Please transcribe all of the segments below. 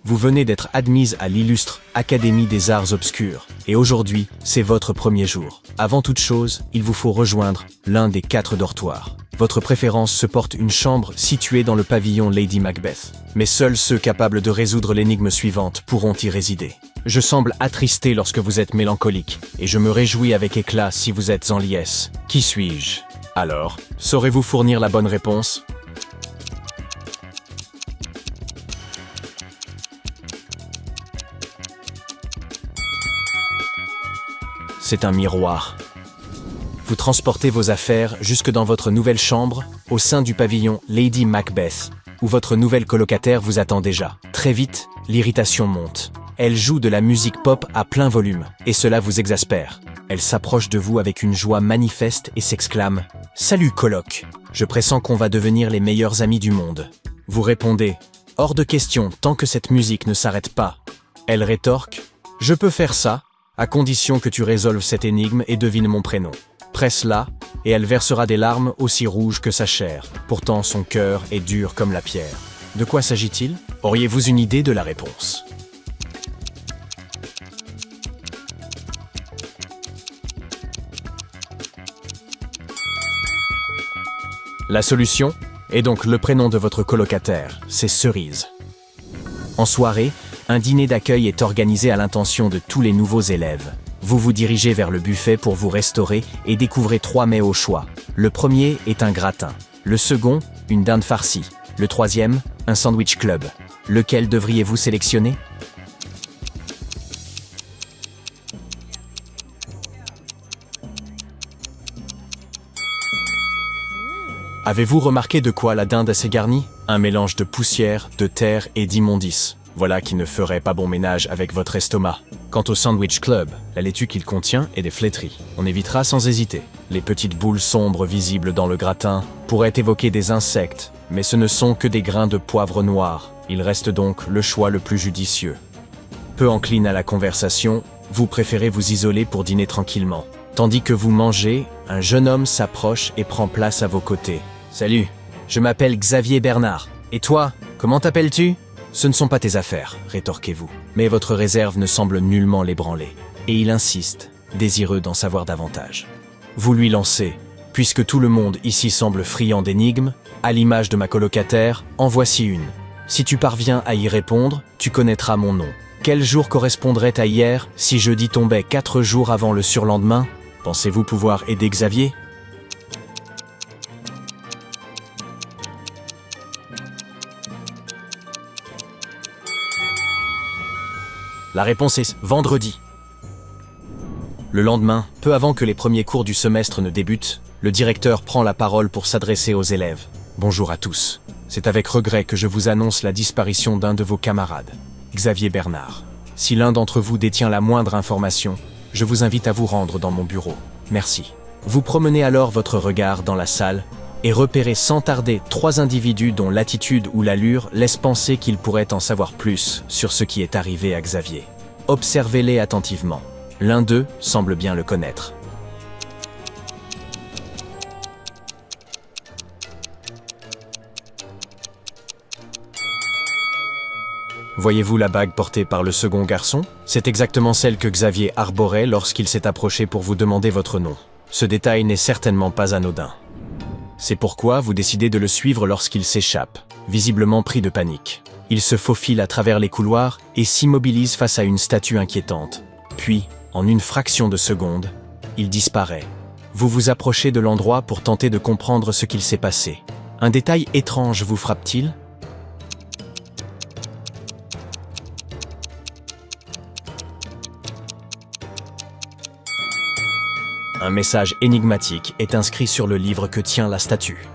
Vous venez d'être admise à l'illustre Académie des Arts Obscurs, et aujourd'hui, c'est votre premier jour. Avant toute chose, il vous faut rejoindre l'un des 4 dortoirs. Votre préférence se porte une chambre située dans le pavillon Lady Macbeth. Mais seuls ceux capables de résoudre l'énigme suivante pourront y résider. Je semble attristé lorsque vous êtes mélancolique, et je me réjouis avec éclat si vous êtes en liesse. Qui suis-je? Alors, saurez-vous fournir la bonne réponse? C'est un miroir. Vous transportez vos affaires jusque dans votre nouvelle chambre, au sein du pavillon Lady Macbeth, où votre nouvelle colocataire vous attend déjà. Très vite, l'irritation monte. Elle joue de la musique pop à plein volume, et cela vous exaspère. Elle s'approche de vous avec une joie manifeste et s'exclame « Salut coloc, je pressens qu'on va devenir les meilleurs amis du monde. » Vous répondez « Hors de question tant que cette musique ne s'arrête pas. » Elle rétorque « Je peux faire ça, à condition que tu résolves cette énigme et devines mon prénom. » Presse-la, et elle versera des larmes aussi rouges que sa chair. Pourtant son cœur est dur comme la pierre. De quoi s'agit-il? Auriez-vous une idée de la réponse? La solution est donc le prénom de votre colocataire, c'est Cerise. En soirée, un dîner d'accueil est organisé à l'intention de tous les nouveaux élèves. Vous vous dirigez vers le buffet pour vous restaurer et découvrez 3 mets au choix. Le premier est un gratin, le second, une dinde farcie, le troisième, un sandwich club. Lequel devriez-vous sélectionner? Avez-vous remarqué de quoi la dinde s'est garnie? Un mélange de poussière, de terre et d'immondices. Voilà qui ne ferait pas bon ménage avec votre estomac. Quant au sandwich club, la laitue qu'il contient est des flétries. On évitera sans hésiter. Les petites boules sombres visibles dans le gratin pourraient évoquer des insectes, mais ce ne sont que des grains de poivre noir. Il reste donc le choix le plus judicieux. Peu encline à la conversation, vous préférez vous isoler pour dîner tranquillement. Tandis que vous mangez, un jeune homme s'approche et prend place à vos côtés. « Salut, je m'appelle Xavier Bernard. Et toi, comment t'appelles-tu » « Ce ne sont pas tes affaires, rétorquez-vous. Mais votre réserve ne semble nullement l'ébranler. Et il insiste, désireux d'en savoir davantage. Vous lui lancez, puisque tout le monde ici semble friand d'énigmes, à l'image de ma colocataire, en voici une. Si tu parviens à y répondre, tu connaîtras mon nom. Quel jour correspondrait à hier si jeudi tombait 4 jours avant le surlendemain? Pensez-vous pouvoir aider Xavier? La réponse est vendredi. Le lendemain, peu avant que les premiers cours du semestre ne débutent, le directeur prend la parole pour s'adresser aux élèves. Bonjour à tous. C'est avec regret que je vous annonce la disparition d'un de vos camarades, Xavier Bernard. Si l'un d'entre vous détient la moindre information, je vous invite à vous rendre dans mon bureau. Merci. Vous promenez alors votre regard dans la salle et repérez sans tarder 3 individus dont l'attitude ou l'allure laisse penser qu'ils pourraient en savoir plus sur ce qui est arrivé à Xavier. Observez-les attentivement. L'un d'eux semble bien le connaître. Voyez-vous la bague portée par le second garçon? C'est exactement celle que Xavier arborait lorsqu'il s'est approché pour vous demander votre nom. Ce détail n'est certainement pas anodin. C'est pourquoi vous décidez de le suivre lorsqu'il s'échappe, visiblement pris de panique. Il se faufile à travers les couloirs et s'immobilise face à une statue inquiétante. Puis, en une fraction de seconde, il disparaît. Vous vous approchez de l'endroit pour tenter de comprendre ce qu'il s'est passé. Un détail étrange vous frappe-t-il? Un message énigmatique est inscrit sur le livre que tient la statue.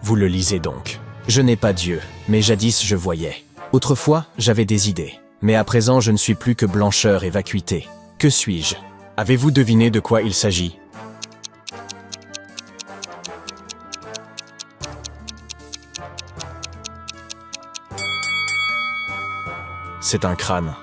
Vous le lisez donc. Je n'ai pas Dieu, mais jadis je voyais. Autrefois, j'avais des idées. Mais à présent, je ne suis plus que blancheur et vacuité. Que suis-je? Avez-vous deviné de quoi il s'agit? C'est un crâne.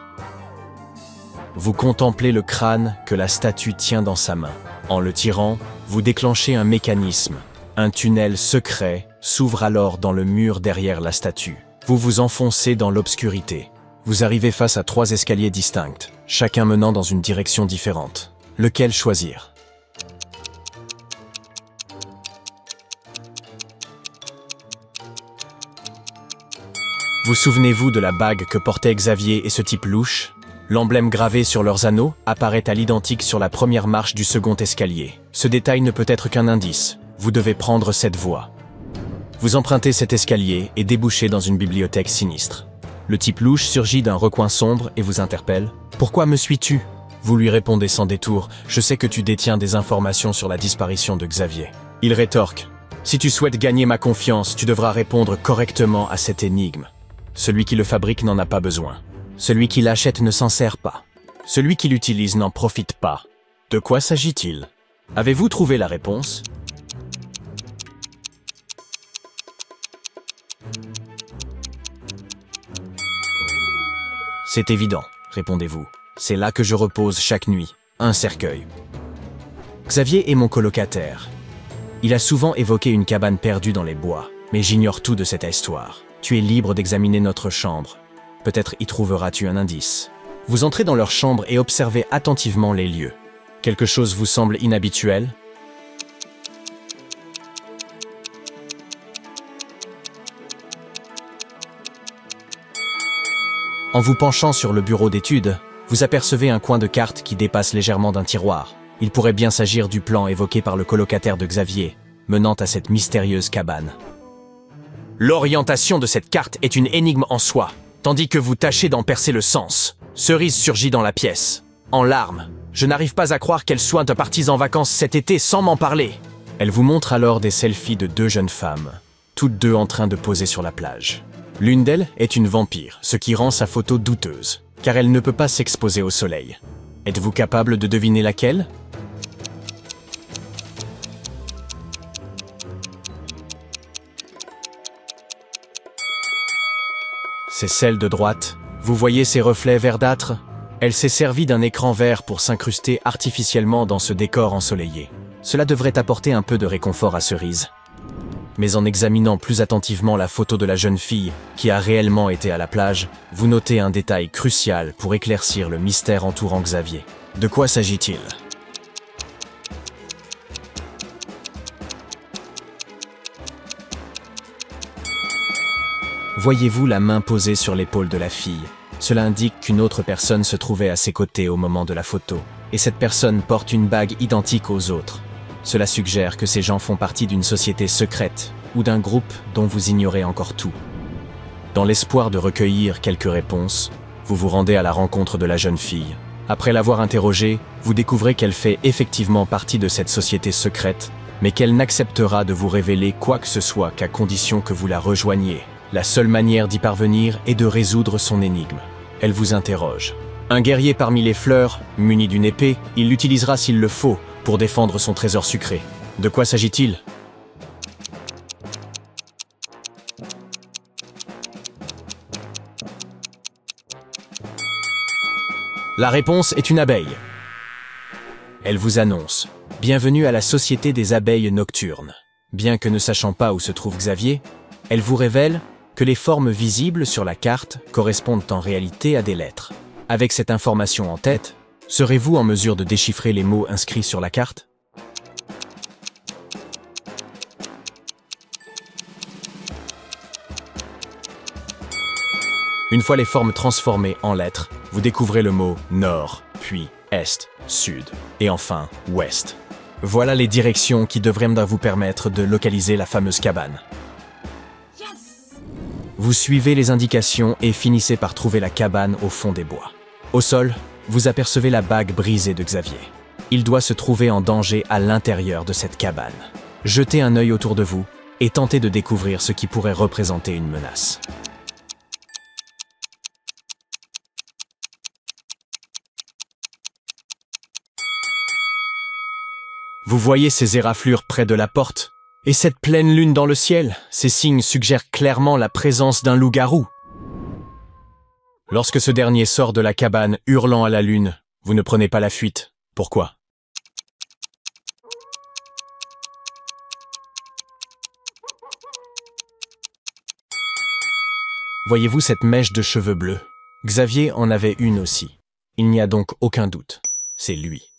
Vous contemplez le crâne que la statue tient dans sa main. En le tirant, vous déclenchez un mécanisme. Un tunnel secret s'ouvre alors dans le mur derrière la statue. Vous vous enfoncez dans l'obscurité. Vous arrivez face à 3 escaliers distincts, chacun menant dans une direction différente. Lequel choisir? Vous souvenez-vous de la bague que portaient Xavier et ce type louche? L'emblème gravé sur leurs anneaux apparaît à l'identique sur la première marche du second escalier. Ce détail ne peut être qu'un indice. Vous devez prendre cette voie. Vous empruntez cet escalier et débouchez dans une bibliothèque sinistre. Le type louche surgit d'un recoin sombre et vous interpelle. « Pourquoi me suis-tu » Vous lui répondez sans détour. « Je sais que tu détiens des informations sur la disparition de Xavier. » Il rétorque. « Si tu souhaites gagner ma confiance, tu devras répondre correctement à cette énigme. Celui qui le fabrique n'en a pas besoin. Celui qui l'achète ne s'en sert pas. Celui qui l'utilise n'en profite pas. De quoi s'agit-il? Avez-vous trouvé la réponse? C'est évident, répondez-vous. C'est là que je repose chaque nuit. Un cercueil. Xavier est mon colocataire. Il a souvent évoqué une cabane perdue dans les bois, mais j'ignore tout de cette histoire. Tu es libre d'examiner notre chambre. Peut-être y trouveras-tu un indice. Vous entrez dans leur chambre et observez attentivement les lieux. Quelque chose vous semble inhabituel? En vous penchant sur le bureau d'études, vous apercevez un coin de carte qui dépasse légèrement d'un tiroir. Il pourrait bien s'agir du plan évoqué par le colocataire de Xavier, menant à cette mystérieuse cabane. L'orientation de cette carte est une énigme en soi, tandis que vous tâchez d'en percer le sens. Cerise surgit dans la pièce, en larmes. Je n'arrive pas à croire qu'elle soit partie en vacances cet été sans m'en parler. Elle vous montre alors des selfies de 2 jeunes femmes, toutes 2 en train de poser sur la plage. L'une d'elles est une vampire, ce qui rend sa photo douteuse, car elle ne peut pas s'exposer au soleil. Êtes-vous capable de deviner laquelle? C'est celle de droite. Vous voyez ces reflets verdâtres? Elle s'est servie d'un écran vert pour s'incruster artificiellement dans ce décor ensoleillé. Cela devrait apporter un peu de réconfort à Cerise. Mais en examinant plus attentivement la photo de la jeune fille qui a réellement été à la plage, vous notez un détail crucial pour éclaircir le mystère entourant Xavier. De quoi s'agit-il? Voyez-vous la main posée sur l'épaule de la fille? Cela indique qu'une autre personne se trouvait à ses côtés au moment de la photo, et cette personne porte une bague identique aux autres. Cela suggère que ces gens font partie d'une société secrète ou d'un groupe dont vous ignorez encore tout. Dans l'espoir de recueillir quelques réponses, vous vous rendez à la rencontre de la jeune fille. Après l'avoir interrogée, vous découvrez qu'elle fait effectivement partie de cette société secrète, mais qu'elle n'acceptera de vous révéler quoi que ce soit qu'à condition que vous la rejoigniez. La seule manière d'y parvenir est de résoudre son énigme. Elle vous interroge. Un guerrier parmi les fleurs, muni d'une épée, il l'utilisera s'il le faut pour défendre son trésor sucré. De quoi s'agit-il? La réponse est une abeille. Elle vous annonce « Bienvenue à la Société des abeilles nocturnes ». Bien que ne sachant pas où se trouve Xavier, elle vous révèle que les formes visibles sur la carte correspondent en réalité à des lettres. Avec cette information en tête, serez-vous en mesure de déchiffrer les mots inscrits sur la carte? Une fois les formes transformées en lettres, vous découvrez le mot Nord, puis Est, Sud, et enfin Ouest. Voilà les directions qui devraient vous permettre de localiser la fameuse cabane. Vous suivez les indications et finissez par trouver la cabane au fond des bois. Au sol, vous apercevez la bague brisée de Xavier. Il doit se trouver en danger à l'intérieur de cette cabane. Jetez un œil autour de vous et tentez de découvrir ce qui pourrait représenter une menace. Vous voyez ces éraflures près de la porte? Et cette pleine lune dans le ciel? Ces signes suggèrent clairement la présence d'un loup-garou. Lorsque ce dernier sort de la cabane hurlant à la lune, vous ne prenez pas la fuite. Pourquoi? Voyez-vous cette mèche de cheveux bleus? Xavier en avait une aussi. Il n'y a donc aucun doute. C'est lui.